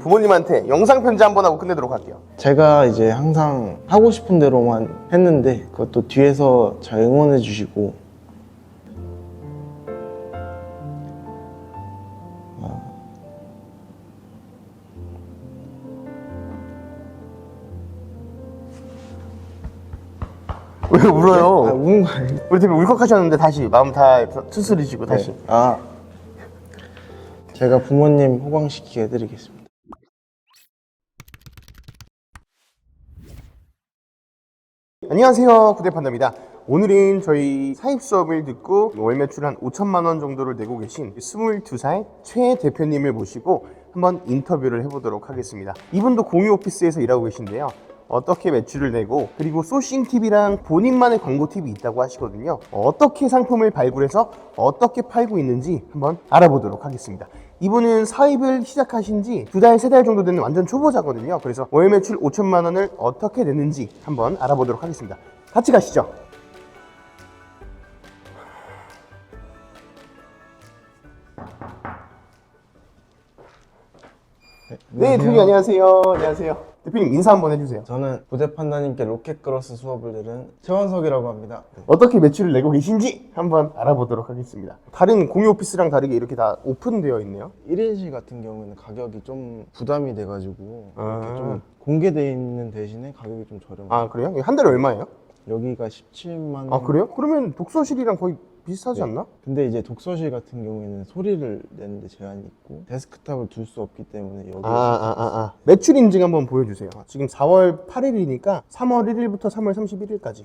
부모님한테 영상 편지 한번 하고 끝내도록 할게요. 제가 이제 항상 하고 싶은 대로만 했는데 그것도 뒤에서 잘 응원해 주시고 왜 울어요? 우는 거 아니에요? 우리 대표 울컥하셨는데 다시 마음 다 추스리시고 다시. 제가 부모님 호강시키게 해드리겠습니다. 안녕하세요, 구대판다입니다. 오늘은 저희 사입 수업을 듣고 월 매출 한 5천만 원 정도를 내고 계신 22살 최 대표님을 모시고 한번 인터뷰를 해보도록 하겠습니다. 이분도 공유 오피스에서 일하고 계신데요. 어떻게 매출을 내고 그리고 소싱 팁이랑 본인만의 광고 팁이 있다고 하시거든요. 어떻게 상품을 발굴해서 어떻게 팔고 있는지 한번 알아보도록 하겠습니다. 이분은 사입을 시작하신 지 2달, 3달 정도 되는 완전 초보자거든요. 그래서 월 매출 5천만 원을 어떻게 내는지 한번 알아보도록 하겠습니다. 같이 가시죠. 네, 대표님 안녕하세요. 안녕하세요. 대표님 인사 한번 해주세요. 저는 부대판다님께 로켓크로스 수업을 들은 최원석이라고 합니다. 어떻게 매출을 내고 계신지 한번 알아보도록 하겠습니다. 다른 공유 오피스랑 다르게 이렇게 다 오픈되어 있네요. 1인실 같은 경우에는 가격이 좀 부담이 돼가지고 이렇게 좀 공개되어 있는 대신에 가격이 좀 저렴해요. 아, 그래요? 한 달에 얼마예요? 여기가 17만 원. 아, 그래요? 그러면 독서실이랑 거의 비슷하지 않나? 근데 이제 독서실 같은 경우에는 소리를 내는데 제한이 있고 데스크탑을 둘 수 없기 때문에 여기 매출 인증 한번 보여주세요. 지금 4월 8일이니까 3월 1일부터 3월 31일까지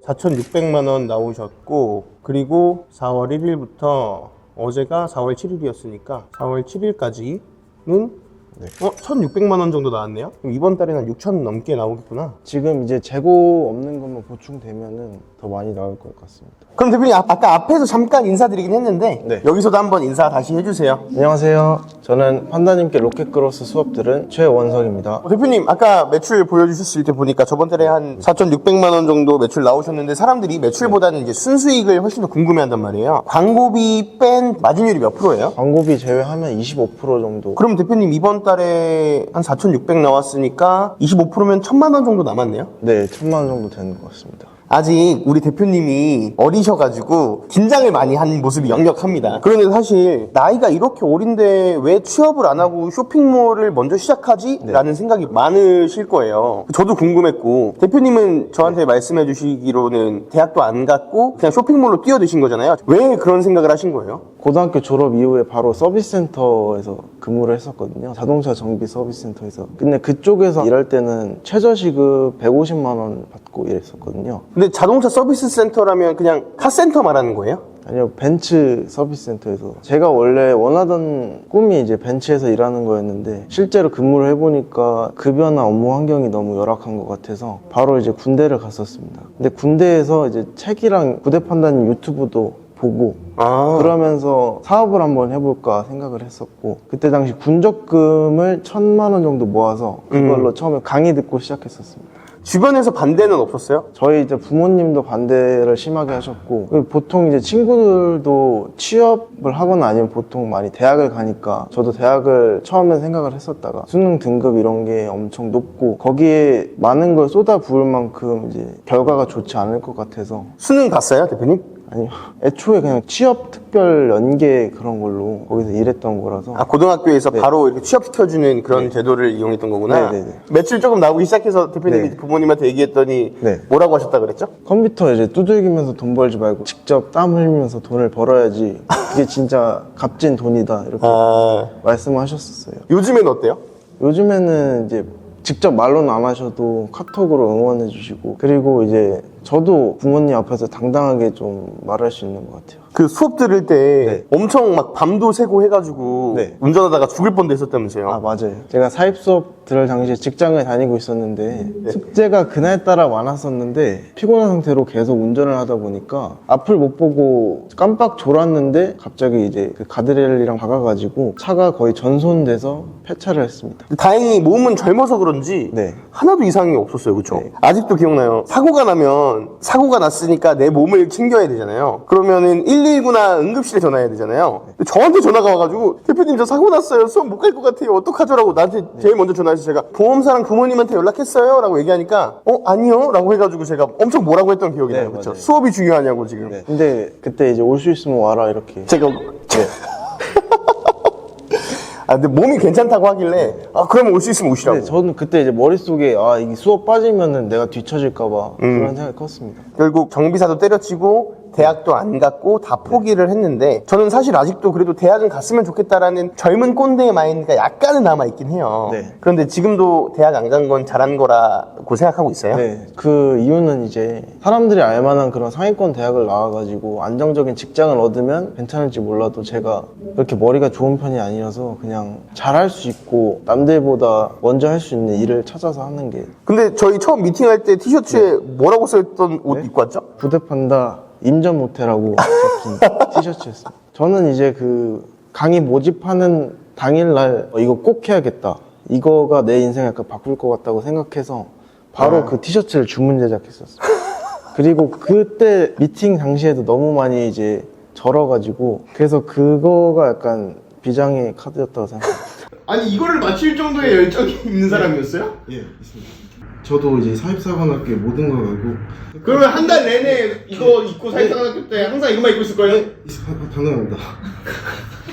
4,600만 원 나오셨고, 그리고 4월 1일부터 어제가 4월 7일이었으니까 4월 7일까지는 1,600만 원 정도 나왔네요. 그럼 이번 달에는 한 6,000 넘게 나오겠구나. 지금 이제 재고 없는 것만 보충되면은 더 많이 나올 것 같습니다. 그럼 대표님 아까 앞에서 잠깐 인사드리긴 했는데 네. 여기서도 한번 인사 다시 해주세요. 안녕하세요. 저는 판다님께 로켓크로스 수업 들은 최원석입니다. 대표님 아까 매출 보여주셨을 때 보니까 저번 달에 한 4,600만 원 정도 매출 나오셨는데 사람들이 매출보다는 이제 순수익을 훨씬 더 궁금해한단 말이에요. 광고비 뺀 마진율이 몇 프로예요? 광고비 제외하면 25% 정도. 그럼 대표님 이번 달에 한 4,600 나왔으니까 25%면 1,000만 원 정도 남았네요? 네, 1,000만 원 정도 되는 것 같습니다. 아직 우리 대표님이 어리셔가지고 긴장을 많이 한 모습이 역력합니다. 그런데 사실 나이가 이렇게 어린데 왜 취업을 안 하고 쇼핑몰을 먼저 시작하지? 라는 생각이 많으실 거예요. 저도 궁금했고, 대표님은 저한테 말씀해 주시기로는 대학도 안 갔고 그냥 쇼핑몰로 뛰어드신 거잖아요. 왜 그런 생각을 하신 거예요? 고등학교 졸업 이후에 바로 서비스센터에서 근무를 했었거든요. 자동차 정비 서비스센터에서. 근데 그쪽에서 일할 때는 최저시급 150만 원 받고 일했었거든요. 근데 자동차 서비스 센터라면 그냥 카센터 말하는 거예요? 아니요, 벤츠 서비스센터에서. 제가 원래 원하던 꿈이 이제 벤츠에서 일하는 거였는데 실제로 근무를 해보니까 급여나 업무 환경이 너무 열악한 것 같아서 바로 이제 군대를 갔었습니다. 근데 군대에서 이제 책이랑 부대판다님 유튜브도 보고 그러면서 사업을 한번 해볼까 생각을 했었고, 그때 당시 군적금을 1,000만 원 정도 모아서 그걸로 처음에 강의 듣고 시작했었습니다. 주변에서 반대는 없었어요? 저희 이제 부모님도 반대를 심하게 하셨고, 보통 이제 친구들도 취업을 하거나 아니면 보통 많이 대학을 가니까 저도 대학을 처음에 생각을 했었다가 수능 등급 이런 게 엄청 높고 거기에 많은 걸 쏟아 부을 만큼 이제 결과가 좋지 않을 것 같아서. 수능 봤어요, 대표님? 아니요, 애초에 그냥 취업 특별 연계 그런 걸로 거기서 일했던 거라서. 고등학교에서 바로 이렇게 취업시켜주는 그런 제도를 이용했던 거구나. 네네네. 매출 조금 나오기 시작해서 대표님이 네. 부모님한테 얘기했더니 뭐라고 하셨다 그랬죠? 컴퓨터 이제 두들기면서 돈 벌지 말고 직접 땀 흘리면서 돈을 벌어야지 그게 진짜 값진 돈이다, 이렇게 말씀하셨었어요. 요즘에는 어때요? 요즘에는 이제 직접 말로는 안 하셔도 카톡으로 응원해 주시고, 그리고 이제 저도 부모님 앞에서 당당하게 좀 말할 수 있는 것 같아요. 그 수업 들을 때 엄청 막 밤도 새고 해가지고 운전하다가 죽을 뻔도 했었다면서요? 아, 맞아요. 제가 사입 수업 들을 당시에 직장을 다니고 있었는데 숙제가 그날따라 많았었는데 피곤한 상태로 계속 운전을 하다 보니까 앞을 못 보고 깜빡 졸았는데 갑자기 이제 그 가드레일이랑 박아가지고 차가 거의 전손돼서 폐차를 했습니다. 다행히 몸은 젊어서 그런지 하나도 이상이 없었어요, 그쵸? 아직도 기억나요. 사고가 나면 그러면 사고가 났으니까 내 몸을 챙겨야 되잖아요. 그러면은 119나 응급실에 전화해야 되잖아요. 저한테 전화가 와가지고 대표님 저 사고 났어요. 수업 못 갈 것 같아요. 어떡하죠라고 나한테 제일 먼저 전화해서 제가 보험사랑 부모님한테 연락했어요? 라고 얘기하니까 아니요? 라고 해가지고 제가 엄청 뭐라고 했던 기억이 나요. 그렇죠? 맞아요. 수업이 중요하냐고 지금. 네. 근데 그때 이제 올 수 있으면 와라 이렇게. 제가 근데 몸이 괜찮다고 하길래 그러면 올 수 있으면 오시라고. 근데 저는 그때 이제 머릿속에 이게 수업 빠지면은 내가 뒤처질까봐 그런 생각이 컸습니다. 결국 정비사도 때려치고 대학도 안 갔고 다 포기를 했는데 저는 사실 아직도 그래도 대학은 갔으면 좋겠다라는 젊은 꼰대의 마인드가 약간은 남아있긴 해요. 네. 그런데 지금도 대학 안 간 건 잘한 거라고 생각하고 있어요? 네, 그 이유는 이제 사람들이 알만한 그런 상위권 대학을 나와가지고 안정적인 직장을 얻으면 괜찮을지 몰라도 제가 그렇게 머리가 좋은 편이 아니라서 그냥 잘할 수 있고 남들보다 먼저 할 수 있는 일을 찾아서 하는 게. 근데 저희 처음 미팅할 때 티셔츠에 뭐라고 써있던 옷 입고 왔죠? 부대판다 임전 모태라고 적힌 티셔츠였습니다. 저는 이제 그 강의 모집하는 당일날 이거 꼭 해야겠다. 이거가 내 인생 약간 바꿀 것 같다고 생각해서 바로 그 티셔츠를 주문 제작했었어요. 그리고 그때 미팅 당시에도 너무 많이 이제 절어가지고 그래서 그거가 약간 비장의 카드였다고 생각합니다. 아니 이거를 맞출 정도의 열정이 있는 사람이었어요? 예, 있습니다. 저도 이제 사립사관학교에 모든 걸 알고. 그러면 한 달 내내 이거 입고 사회생활학교 때 항상 이것만 입고 있을 거예요? 당연합니다.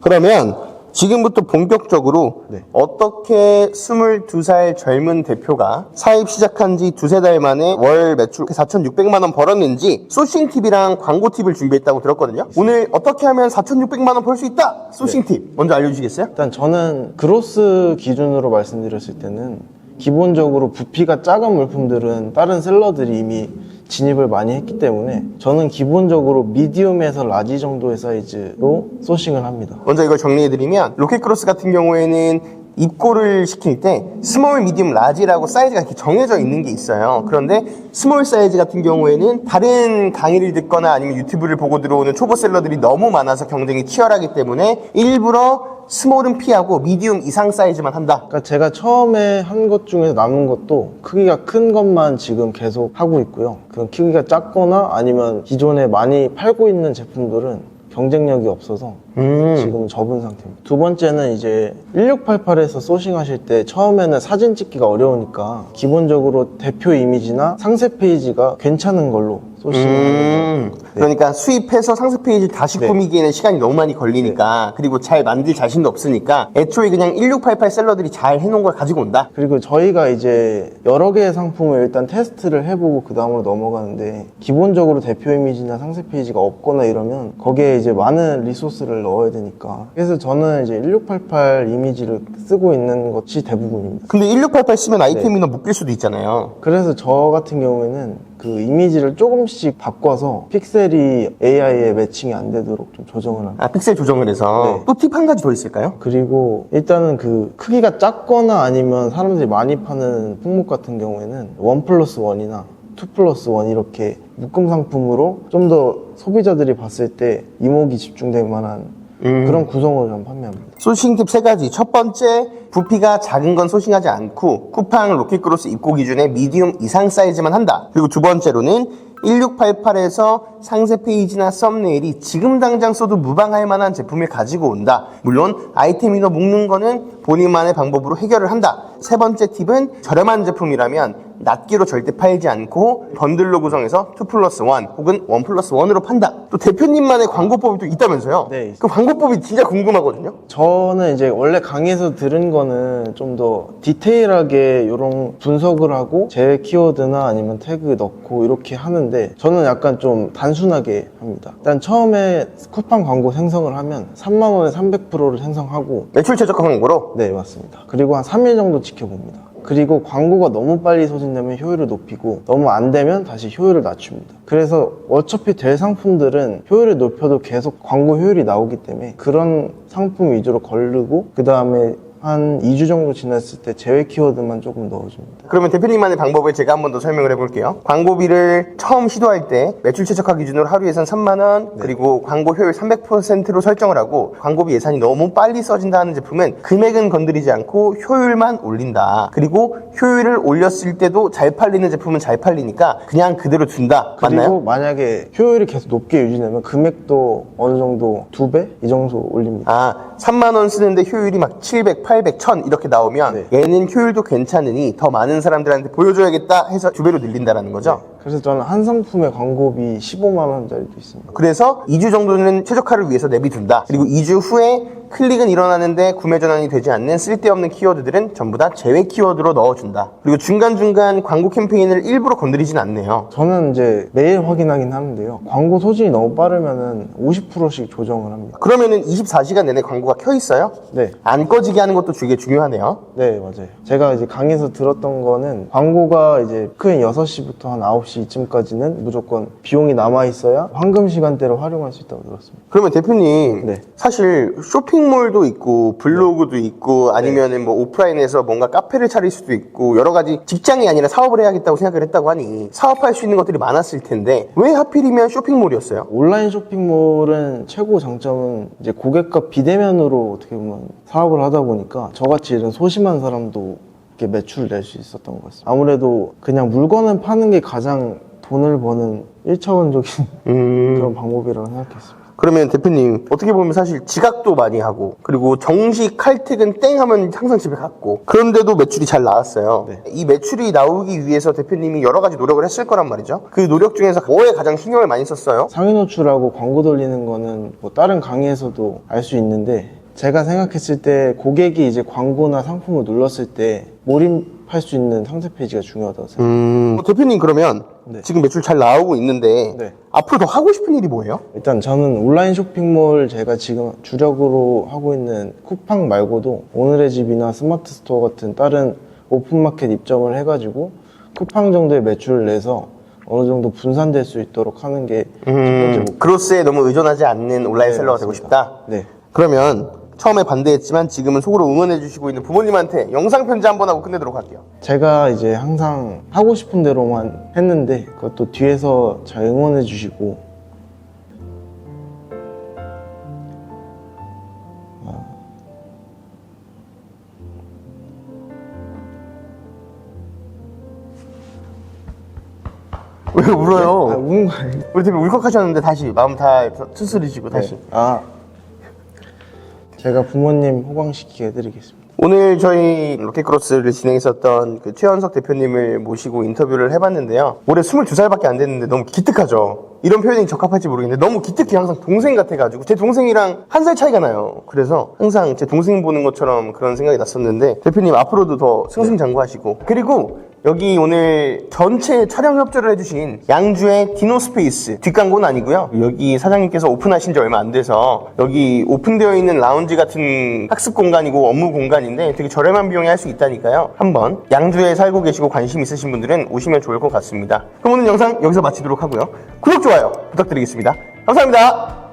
그러면 지금부터 본격적으로 네. 어떻게 22살 젊은 대표가 사입 시작한 지 두세 달 만에 월 매출 4,600만 원 벌었는지 소싱 팁이랑 광고 팁을 준비했다고 들었거든요. 오늘 어떻게 하면 4,600만 원 벌 수 있다? 소싱 팁 먼저 알려주시겠어요? 일단 저는 그로스 기준으로 말씀드렸을 때는 기본적으로 부피가 작은 물품들은 다른 셀러들이 이미 진입을 많이 했기 때문에 저는 기본적으로 미디움에서 라지 정도의 사이즈로 소싱을 합니다. 먼저 이걸 정리해드리면 로켓크로스 같은 경우에는 입고를 시킬 때 스몰, 미디움, 라지라고 사이즈가 이렇게 정해져 있는 게 있어요. 그런데 스몰 사이즈 같은 경우에는 다른 강의를 듣거나 아니면 유튜브를 보고 들어오는 초보 셀러들이 너무 많아서 경쟁이 치열하기 때문에 일부러 스몰은 피하고 미디움 이상 사이즈만 한다. 그러니까 제가 처음에 한 것 중에서 남은 것도 크기가 큰 것만 지금 계속 하고 있고요. 그런 크기가 작거나 아니면 기존에 많이 팔고 있는 제품들은 경쟁력이 없어서 지금 접은 상태입니다. 두 번째는 이제 1688에서 소싱하실 때 처음에는 사진 찍기가 어려우니까 기본적으로 대표 이미지나 상세 페이지가 괜찮은 걸로 소싱을 하는 거예요. 그러니까 수입해서 상세 페이지 다시 네. 꾸미기에는 시간이 너무 많이 걸리니까 그리고 잘 만들 자신도 없으니까 애초에 그냥 1688 셀러들이 잘 해놓은 걸 가지고 온다. 그리고 저희가 이제 여러 개의 상품을 일단 테스트를 해보고 그 다음으로 넘어가는데 기본적으로 대표 이미지나 상세 페이지가 없거나 이러면 거기에 이제 많은 리소스를 넣어야 되니까 그래서 저는 이제 1688 이미지를 쓰고 있는 것이 대부분입니다. 근데 1688 쓰면 아이템이나 묶일 수도 있잖아요. 그래서 저 같은 경우에는 그 이미지를 조금씩 바꿔서 픽셀이 AI에 매칭이 안 되도록 좀 조정을 합니다. 픽셀 조정을 해서. 네. 또 팁 한 가지 더 있을까요? 그리고 일단은 그 크기가 작거나 아니면 사람들이 많이 파는 품목 같은 경우에는 1+1이나 2+1 이렇게 묶음 상품으로 좀 더 소비자들이 봤을 때 이목이 집중될 만한 그런 구성으로 좀 판매합니다. 소싱 팁 세 가지. 첫 번째, 부피가 작은 건 소싱하지 않고 쿠팡 로켓크로스 입고 기준의 미디움 이상 사이즈만 한다. 그리고 두 번째로는 1688에서 상세 페이지나 썸네일이 지금 당장 써도 무방할 만한 제품을 가지고 온다. 물론 아이템 이너 묶는 거는 본인만의 방법으로 해결을 한다. 세 번째 팁은 저렴한 제품이라면 낱개로 절대 팔지 않고 번들로 구성해서 2+1 혹은 1+1으로 판다. 또 대표님만의 광고법이 또 있다면서요? 네. 그 광고법이 진짜 궁금하거든요. 저는 이제 원래 강의에서 들은 거는 좀 더 디테일하게 이런 분석을 하고 제 키워드나 아니면 태그 넣고 이렇게 하는데 저는 약간 좀 단순하게 합니다. 일단 처음에 쿠팡 광고 생성을 하면 3만 원에 300%를 생성하고 매출 최저가 광고로? 네, 맞습니다. 그리고 한 3일 정도 지켜봅니다. 그리고 광고가 너무 빨리 소진되면 효율을 높이고 너무 안 되면 다시 효율을 낮춥니다. 그래서 어차피 될 상품들은 효율을 높여도 계속 광고 효율이 나오기 때문에 그런 상품 위주로 거르고 그 다음에 한 2주 정도 지났을 때 제외 키워드만 조금 넣어줍니다. 그러면 대표님만의 방법을 제가 한 번 더 설명을 해볼게요. 광고비를 처음 시도할 때 매출 최적화 기준으로 하루 예산 3만 원, 그리고 광고 효율 300%로 설정을 하고, 광고비 예산이 너무 빨리 써진다 하는 제품은 금액은 건드리지 않고 효율만 올린다. 그리고 효율을 올렸을 때도 잘 팔리는 제품은 잘 팔리니까 그냥 그대로 둔다. 그리고 맞나요? 만약에 효율이 계속 높게 유지되면 금액도 어느 정도 2배? 이 정도 올립니다. 아, 3만 원 쓰는데 효율이 막 700, 800, 1000 이렇게 나오면 얘는 효율도 괜찮으니 더 많은 사람들한테 보여줘야겠다 해서 2배로 늘린다라는 거죠. 그래서 저는 한 상품의 광고비 15만 원짜리도 있습니다. 그래서 2주 정도는 최적화를 위해서 내비둔다. 그리고 2주 후에 클릭은 일어나는데 구매 전환이 되지 않는 쓸데없는 키워드들은 전부 다 제외 키워드로 넣어준다. 그리고 중간중간 광고 캠페인을 일부러 건드리진 않네요. 저는 이제 매일 확인하긴 하는데요. 광고 소진이 너무 빠르면은 50%씩 조정을 합니다. 그러면은 24시간 내내 광고가 켜 있어요? 네. 안 꺼지게 하는 것도 되게 중요하네요. 네, 맞아요. 제가 이제 강의에서 들었던 거는 광고가 이제 큰 6시부터 한 9시쯤까지는 무조건 비용이 남아있어야 황금 시간대를 활용할 수 있다고 들었습니다. 그러면 대표님, 네. 사실 쇼핑몰도 있고 블로그도 있고 아니면은 뭐 오프라인에서 뭔가 카페를 차릴 수도 있고 여러 가지 직장이 아니라 사업을 해야겠다고 생각을 했다고 하니 사업할 수 있는 것들이 많았을 텐데 왜 하필이면 쇼핑몰이었어요? 온라인 쇼핑몰은 최고 장점은 이제 고객과 비대면으로 어떻게 보면 사업을 하다 보니까 저같이 이런 소심한 사람도 이렇게 매출을 낼 수 있었던 것 같습니다. 아무래도 그냥 물건을 파는 게 가장 돈을 버는 1차원적인 그런 방법이라고 생각했습니다. 그러면 대표님, 어떻게 보면 사실 지각도 많이 하고 그리고 정시 칼퇴근 땡 하면 항상 집에 갔고 그런데도 매출이 잘 나왔어요. 네. 이 매출이 나오기 위해서 대표님이 여러 가지 노력을 했을 거란 말이죠. 그 노력 중에서 뭐에 가장 신경을 많이 썼어요? 상위 노출하고 광고 돌리는 거는 뭐 다른 강의에서도 알 수 있는데 제가 생각했을 때 고객이 이제 광고나 상품을 눌렀을 때 몰입할 수 있는 상세 페이지가 중요하다고 생각합니다. 대표님, 그러면 네. 지금 매출 잘 나오고 있는데 네. 앞으로 더 하고 싶은 일이 뭐예요? 일단 저는 온라인 쇼핑몰 제가 지금 주력으로 하고 있는 쿠팡 말고도 오늘의 집이나 스마트 스토어 같은 다른 오픈마켓 입점을 해가지고 쿠팡 정도의 매출을 내서 어느 정도 분산될 수 있도록 하는 게 첫 번째 목표. 그로스에 너무 의존하지 않는 온라인 네, 셀러가 되고 맞습니다. 싶다? 네. 그러면 처음에 반대했지만 지금은 속으로 응원해주시고 있는 부모님한테 영상 편지 한번 하고 끝내도록 할게요. 제가 이제 항상 하고 싶은 대로만 했는데 그것도 뒤에서 잘 응원해 주시고 왜 울어요? 아, 우는 거 아니에요? 우리 대표 울컥하셨는데 다시 마음 다 추스리시고 다시. 제가 부모님 호강시키게 해드리겠습니다. 오늘 저희 로켓크로스를 진행했었던 그 최현석 대표님을 모시고 인터뷰를 해봤는데요. 올해 22살밖에 안 됐는데 너무 기특하죠. 이런 표현이 적합할지 모르겠는데 너무 기특해. 항상 동생 같아가지고 제 동생이랑 1살 차이가 나요. 그래서 항상 제 동생 보는 것처럼 그런 생각이 났었는데 대표님 앞으로도 더 승승장구하시고 그리고 여기 오늘 전체 촬영 협조를 해주신 양주의 디노스페이스, 뒷광고는 아니고요. 여기 사장님께서 오픈하신 지 얼마 안 돼서 여기 오픈되어 있는 라운지 같은 학습 공간이고 업무 공간인데 되게 저렴한 비용에 할 수 있다니까요. 한번 양주에 살고 계시고 관심 있으신 분들은 오시면 좋을 것 같습니다. 그럼 오늘 영상 여기서 마치도록 하고요. 구독, 좋아요 부탁드리겠습니다. 감사합니다.